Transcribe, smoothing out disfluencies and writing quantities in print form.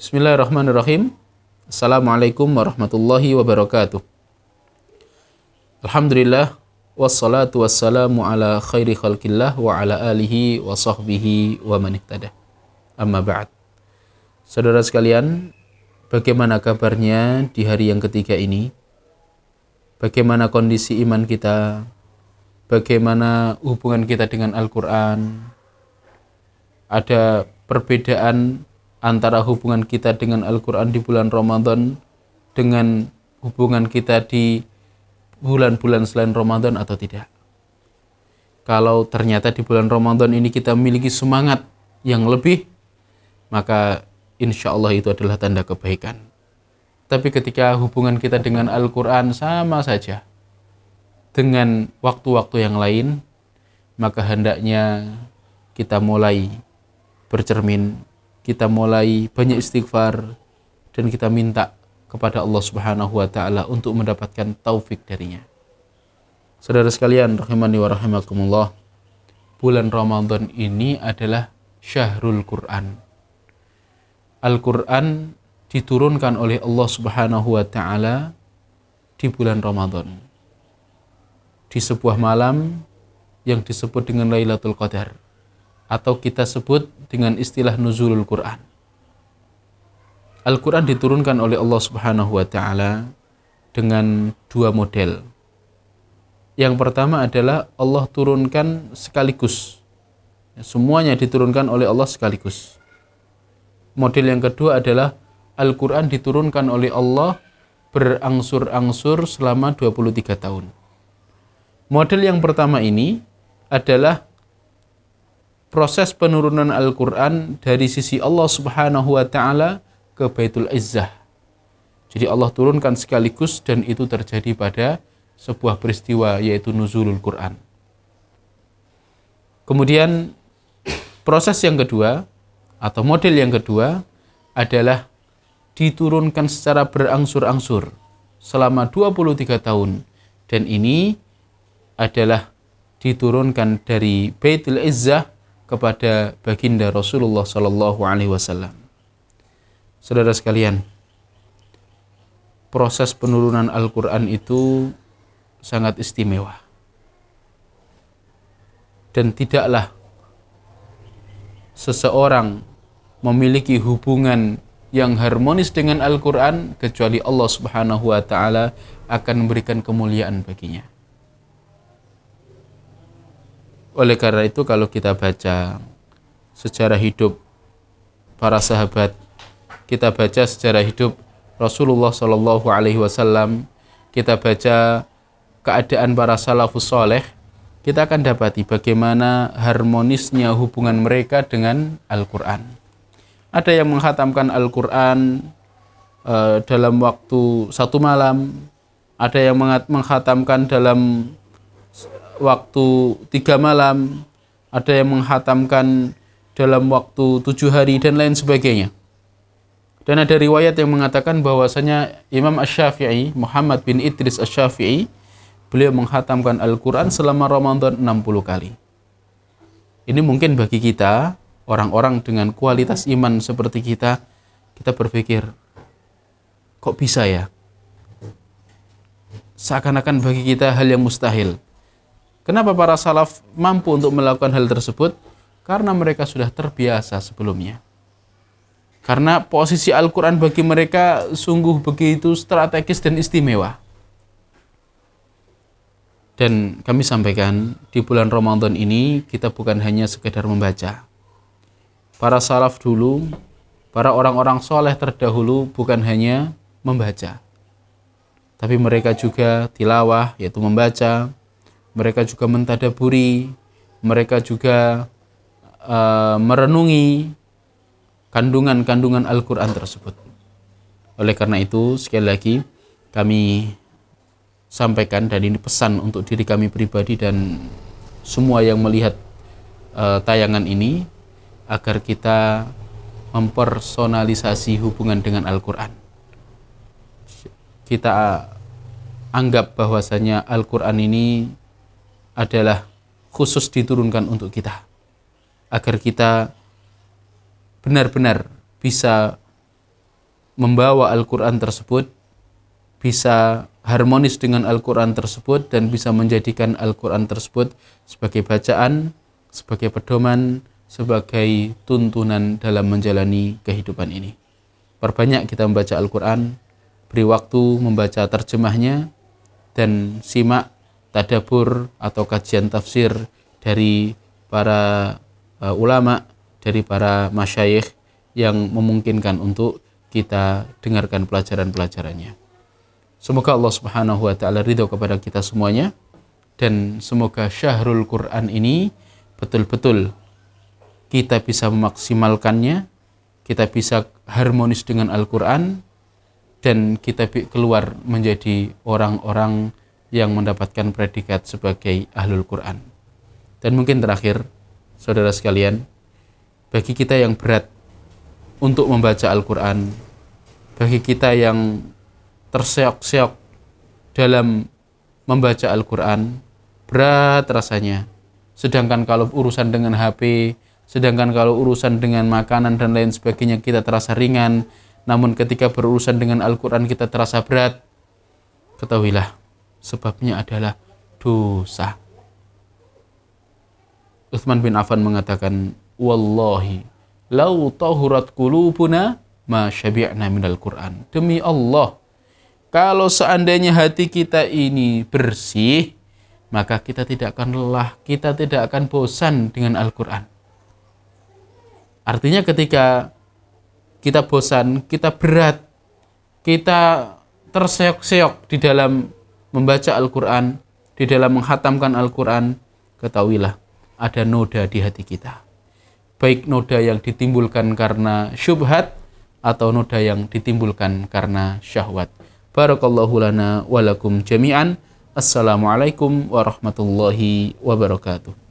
Bismillahirrahmanirrahim. Assalamualaikum warahmatullahi wabarakatuh. Alhamdulillah, wassalatu wassalamu ala khairi khalqillah wa ala alihi wa sahbihi wa man ihtada. Amma ba'd. Saudara sekalian, bagaimana kabarnya di hari yang ketiga ini? Bagaimana kondisi iman kita? Bagaimana hubungan kita dengan Al-Quran? Ada perbedaan antara hubungan kita dengan Al-Quran di bulan Ramadan dengan hubungan kita di bulan-bulan selain Ramadan atau tidak? Kalau ternyata di bulan Ramadan ini kita memiliki semangat yang lebih, maka insya Allah itu adalah tanda kebaikan. Tapi ketika hubungan kita dengan Al-Quran sama saja dengan waktu-waktu yang lain, maka hendaknya kita mulai bercermin, kita mulai banyak istighfar, dan kita minta kepada Allah Subhanahu wa Ta'ala untuk mendapatkan taufik darinya. Saudara sekalian, rahimani wa rahimakumullah, bulan Ramadan ini adalah Syahrul Quran. Al-Quran diturunkan oleh Allah Subhanahu wa Ta'ala di bulan Ramadan, di sebuah malam yang disebut dengan Lailatul Qadar, atau kita sebut dengan istilah nuzulul Quran. Al-Quran diturunkan oleh Allah Subhanahu wa Ta'ala dengan dua model. Yang pertama adalah Allah turunkan sekaligus. Semuanya diturunkan oleh Allah sekaligus. Model yang kedua adalah Al-Quran diturunkan oleh Allah berangsur-angsur selama 23 tahun. Model yang pertama ini adalah proses penurunan Al-Quran dari sisi Allah Subhanahu wa Ta'ala ke Baitul Izzah. Jadi Allah turunkan sekaligus, dan itu terjadi pada sebuah peristiwa, yaitu nuzulul Quran. Kemudian proses yang kedua atau model yang kedua adalah diturunkan secara berangsur-angsur selama 23 tahun, dan ini adalah diturunkan dari Baitul Izzah kepada baginda Rasulullah Sallallahu Alaihi Wasallam. Saudara sekalian, proses penurunan Al-Quran itu sangat istimewa, dan tidaklah seseorang memiliki hubungan yang harmonis dengan Al-Quran kecuali Allah Subhanahu wa Ta'ala akan memberikan kemuliaan baginya. Oleh karena itu, kalau kita baca sejarah hidup para sahabat, kita baca sejarah hidup Rasulullah Shallallahu Alaihi Wasallam, kita baca keadaan para salafus soleh, kita akan dapati bagaimana harmonisnya hubungan mereka dengan Al-Quran. Ada yang menghatamkan Al-Quran dalam waktu satu malam, ada yang menghatamkan dalam waktu 3 malam, ada yang menghatamkan dalam waktu 7 hari, dan lain sebagainya. Dan ada riwayat yang mengatakan bahwasanya Imam Asy-Syafi'i, Muhammad bin Idris Asy-Syafi'i, beliau menghatamkan Al-Quran selama Ramadan 60 kali. Ini mungkin bagi kita, orang-orang dengan kualitas iman seperti kita berpikir, kok bisa ya? Seakan-akan bagi kita hal yang mustahil. Kenapa para salaf mampu untuk melakukan hal tersebut? Karena mereka sudah terbiasa sebelumnya. Karena posisi Al-Quran bagi mereka sungguh begitu strategis dan istimewa. Dan kami sampaikan, di bulan Ramadan ini kita bukan hanya sekedar membaca. Para salaf dulu, para orang-orang soleh terdahulu bukan hanya membaca, tapi mereka juga tilawah, yaitu membaca. Mereka juga mentadaburi, mereka juga merenungi kandungan-kandungan Al-Quran tersebut. Oleh karena itu, sekali lagi kami sampaikan, dan ini pesan untuk diri kami pribadi dan semua yang melihat tayangan ini, agar kita mempersonalisasi hubungan dengan Al-Quran. Kita anggap bahwasanya Al-Quran ini adalah khusus diturunkan untuk kita, agar kita benar-benar bisa membawa Al-Quran tersebut, bisa harmonis dengan Al-Quran tersebut, dan bisa menjadikan Al-Quran tersebut sebagai bacaan, sebagai pedoman, sebagai tuntunan dalam menjalani kehidupan ini. Perbanyak kita membaca Al-Quran, beri waktu membaca terjemahnya, dan simak tadabbur atau kajian tafsir dari para ulama, dari para masyayikh yang memungkinkan untuk kita dengarkan pelajaran-pelajarannya. Semoga Allah Subhanahu wa taala ridho kepada kita semuanya, dan semoga Syahrul Quran ini betul-betul kita bisa memaksimalkannya, kita bisa harmonis dengan Al-Quran, dan kita keluar menjadi orang-orang yang mendapatkan predikat sebagai Ahlul Quran. Dan mungkin terakhir, saudara sekalian, bagi kita yang berat untuk membaca Al-Quran, bagi kita yang terseok-seok dalam membaca Al-Quran, berat rasanya. Sedangkan kalau urusan dengan HP, sedangkan kalau urusan dengan makanan dan lain sebagainya kita terasa ringan, namun ketika berurusan dengan Al-Quran kita terasa berat. Ketahuilah, sebabnya adalah dosa. Utsman bin Affan mengatakan, wallahi lau tahurat qulubuna ma syabi'na minal Qur'an. Demi Allah, kalau seandainya hati kita ini bersih, maka kita tidak akan lelah, kita tidak akan bosan dengan Al-Quran. Artinya ketika kita bosan, kita berat, kita terseok-seok di dalam membaca Al-Quran, di dalam menghatamkan Al-Quran, ketahuilah ada noda di hati kita. Baik noda yang ditimbulkan karena syubhat, atau noda yang ditimbulkan karena syahwat. Barakallahu lana walakum jami'an. Assalamualaikum warahmatullahi wabarakatuh.